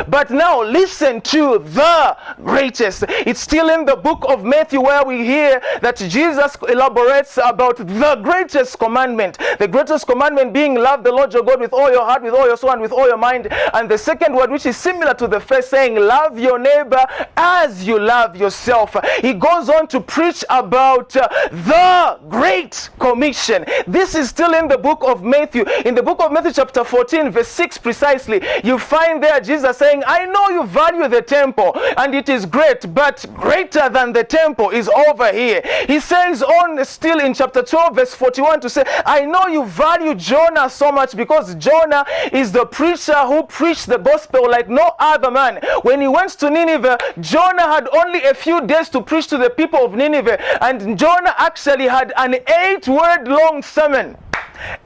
But now listen to the greatest. It's still in the book of Matthew where we hear that Jesus elaborates about the greatest commandment. The greatest commandment being love the Lord your God with all your heart, with all your soul, and with all your mind. And the second word, which is similar to the first, saying love your neighbor as you love yourself. He goes on to preach about the Great Commission. This is still in the book of Matthew. In the book of Matthew chapter 14 verse 6 precisely, you find there Jesus saying, I know you value the temple and it is great, but greater than the temple is over here. He says on still in chapter 12 verse 41 to say, I know you value Jonah so much, because Jonah is the preacher who preached the gospel like no other man. When he went to Nineveh, Jonah had only a few days to preach to the people of Nineveh, and Jonah actually had an 8-word long sermon.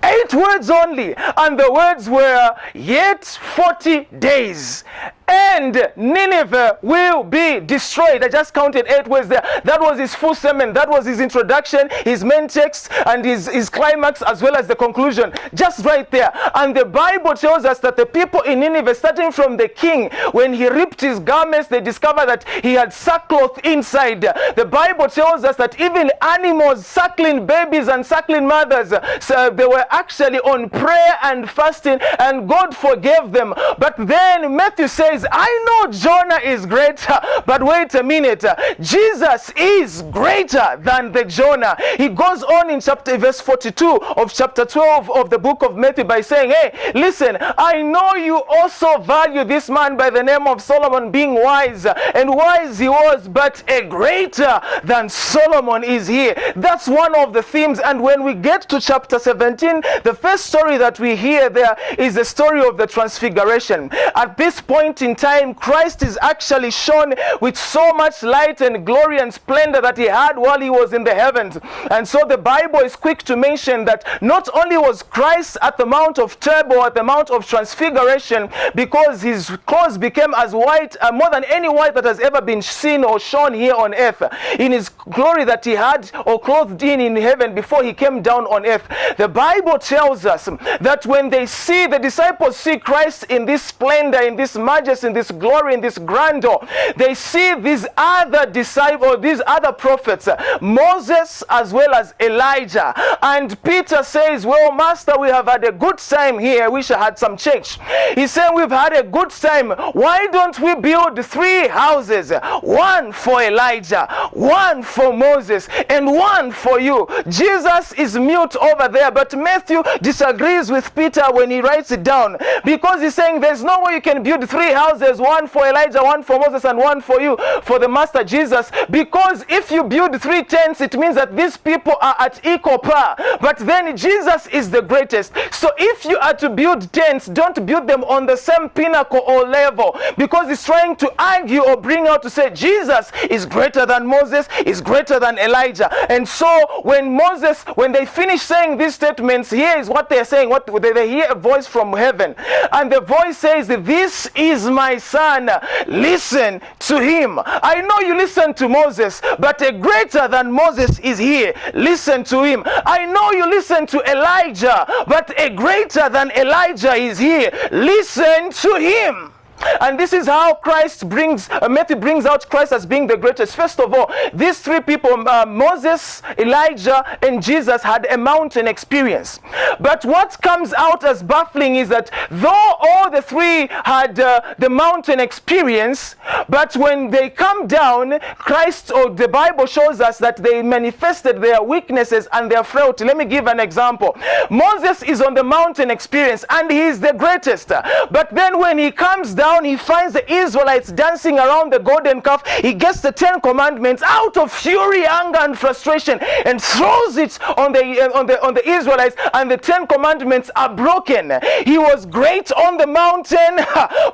8 words only, and the words were, yet 40 days and Nineveh will be destroyed. I just counted 8 words there. That was his full sermon. That was his introduction, his main text, and his climax, as well as the conclusion. Just right there. And the Bible tells us that the people in Nineveh, starting from the king, when he ripped his garments, they discovered that he had sackcloth inside. The Bible tells us that even animals, suckling babies and suckling mothers, so they were actually on prayer and fasting, and God forgave them. But then Matthew says, I know Jonah is greater, but wait a minute, Jesus is greater than the Jonah. He goes on in verse 42 of chapter 12 of the book of Matthew by saying, hey, listen, I know you also value this man by the name of Solomon being wise, and wise he was, but a greater than Solomon is here. That's one of the themes. And when we get to chapter 17, the first story that we hear there is the story of the transfiguration. At this point in time, Christ is actually shown with so much light and glory and splendor that he had while he was in the heavens. And so the Bible is quick to mention that not only was Christ at the Mount of Tabor, at the Mount of Transfiguration, because his clothes became as white, more than any white that has ever been seen or shown here on earth, in his glory that he had or clothed in heaven before he came down on earth. The Bible tells us that when the disciples see Christ in this splendor, in this majesty, in this glory, in this grandeur, they see these other disciples, these other prophets, Moses as well as Elijah. And Peter says, well, Master, we have had a good time here. I wish I had some change. He said, we've had a good time. Why don't we build 3 houses? One for Elijah, one for Moses, and one for you. Jesus is mute over there, but Matthew disagrees with Peter when he writes it down, because he's saying there's no way you can build 3 houses, one for Elijah, one for Moses, and one for you, for the Master Jesus, because if you build 3 tents, it means that these people are at equal par, but then Jesus is the greatest. So if you are to build tents, don't build them on the same pinnacle or level, because it's trying to argue or bring out to say Jesus is greater than Moses, is greater than Elijah. And so when they finish saying these statements, here is what they're saying. What they hear a voice from heaven, and the voice says, this is my son, listen to him. I know you listen to Moses, but a greater than Moses is here, listen to him. I know you listen to Elijah, but a greater than Elijah is here, listen to him. And this is how Matthew brings out Christ as being the greatest. First of all, these 3 people, Moses, Elijah, and Jesus, had a mountain experience. But what comes out as baffling is that though all the 3 had the mountain experience, but when they come down, Christ, or the Bible shows us that they manifested their weaknesses and their frailty. Let me give an example. Moses is on the mountain experience, and he is the greatest. But then when he comes down, he finds the Israelites dancing around the golden calf. He gets the 10 commandments out of fury, anger, and frustration, and throws it on the Israelites, and the 10 commandments are broken. He was great on the mountain,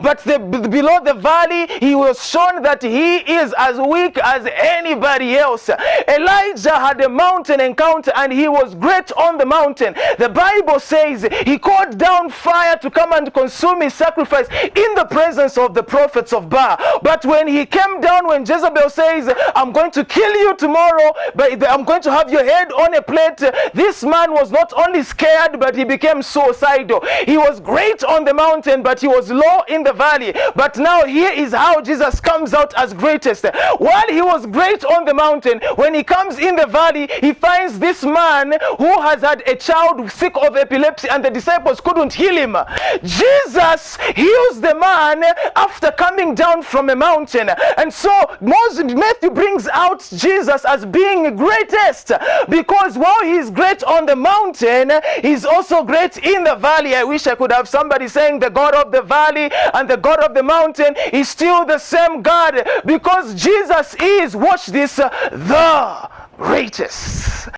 but below the valley, he was shown that he is as weak as anybody else. Elijah had a mountain encounter, and he was great on the mountain. The Bible says he called down fire to come and consume his sacrifice in the presence presence of the prophets of Baal. But when he came down, when Jezebel says, I'm going to kill you tomorrow, but I'm going to have your head on a plate, this man was not only scared, but he became suicidal. He was great on the mountain, but he was low in the valley. But now here is how Jesus comes out as greatest. While he was great on the mountain, when he comes in the valley, he finds this man who has had a child sick of epilepsy, and the disciples couldn't heal him. Jesus heals the man after coming down from a mountain. And so Matthew brings out Jesus as being greatest, because while he's great on the mountain, he's also great in the valley. I wish I could have somebody saying the God of the valley and the God of the mountain is still the same God, because Jesus is, watch this, the greatest.